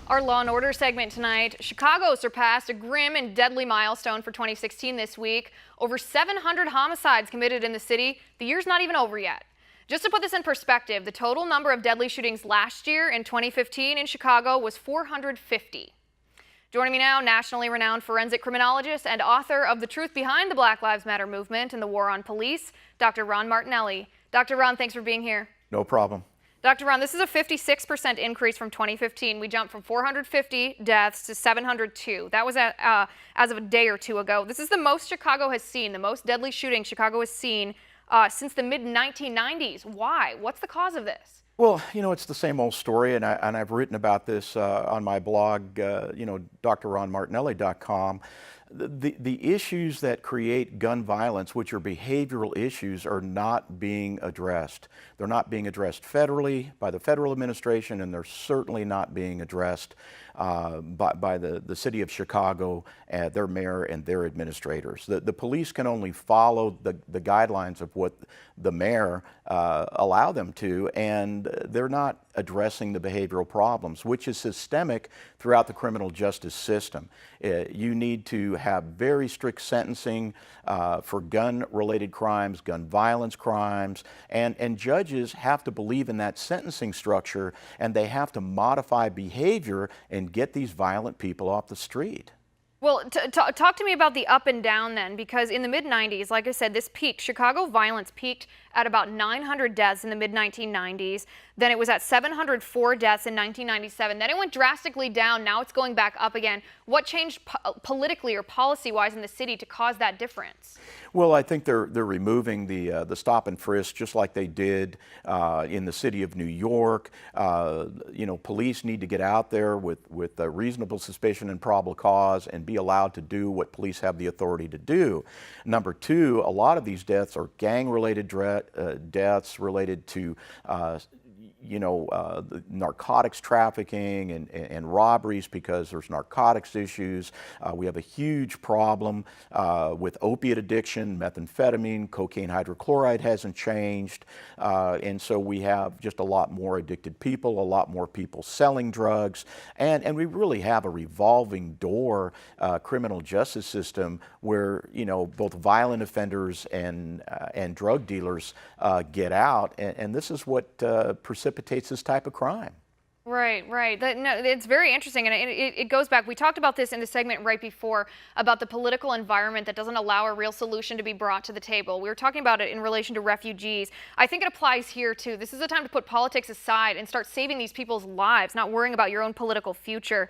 Our Law and Order segment tonight. Chicago surpassed a grim and deadly milestone for 2016 this week. Over 700 homicides committed in the city. The year's not even over yet. Just to put this in perspective, the total number of deadly shootings last year in 2015 in Chicago was 450. Joining me now, nationally renowned forensic criminologist and author of The Truth Behind the Black Lives Matter movement and the War on Police, Dr. Ron Martinelli. Dr. Ron, thanks for being here. No problem. Dr. Ron, this is a 56% increase from 2015. We jumped from 450 deaths to 702. That was as of a day or two ago. This is the most Chicago has seen, the most deadly shooting Chicago has seen since the mid-1990s. Why? What's the cause of this? Well, it's the same old story, and I've written about this on my blog, drronmartinelli.com. The issues that create gun violence, which are behavioral issues, are not being addressed. They're not being addressed federally by the federal administration, and they're certainly not being addressed by the city of Chicago, their mayor and their administrators. The police can only follow the guidelines of what the mayor allow them to, and they're not addressing the behavioral problems, which is systemic throughout the criminal justice system. You need to have very strict sentencing for gun-related crimes, gun violence crimes, and judges have to believe in that sentencing structure, and they have to modify behavior and get these violent people off the street. Well, talk to me about the up and down then, because in the mid-90s, like I said, this peaked. Chicago violence peaked at about 900 deaths in the mid-1990s. Then it was at 704 deaths in 1997. Then it went drastically down. Now it's going back up again. What changed politically or policy-wise in the city to cause that difference? Well, I think they're removing the stop and frisk just like they did in the city of New York. Police need to get out there with a reasonable suspicion and probable cause and be allowed to do what police have the authority to do. Number two, a lot of these deaths are gang-related deaths related to the narcotics trafficking and robberies because there's narcotics issues. We have a huge problem with opiate addiction, methamphetamine, cocaine hydrochloride hasn't changed. And so we have just a lot more addicted people, a lot more people selling drugs. And we really have a revolving door criminal justice system where, both violent offenders and drug dealers get out. And this is what precipitates this type of crime. Right, right. No, it's very interesting, and it goes back. We talked about this in the segment right before about the political environment that doesn't allow a real solution to be brought to the table. We were talking about it in relation to refugees. I think it applies here too. This is a time to put politics aside and start saving these people's lives, not worrying about your own political future.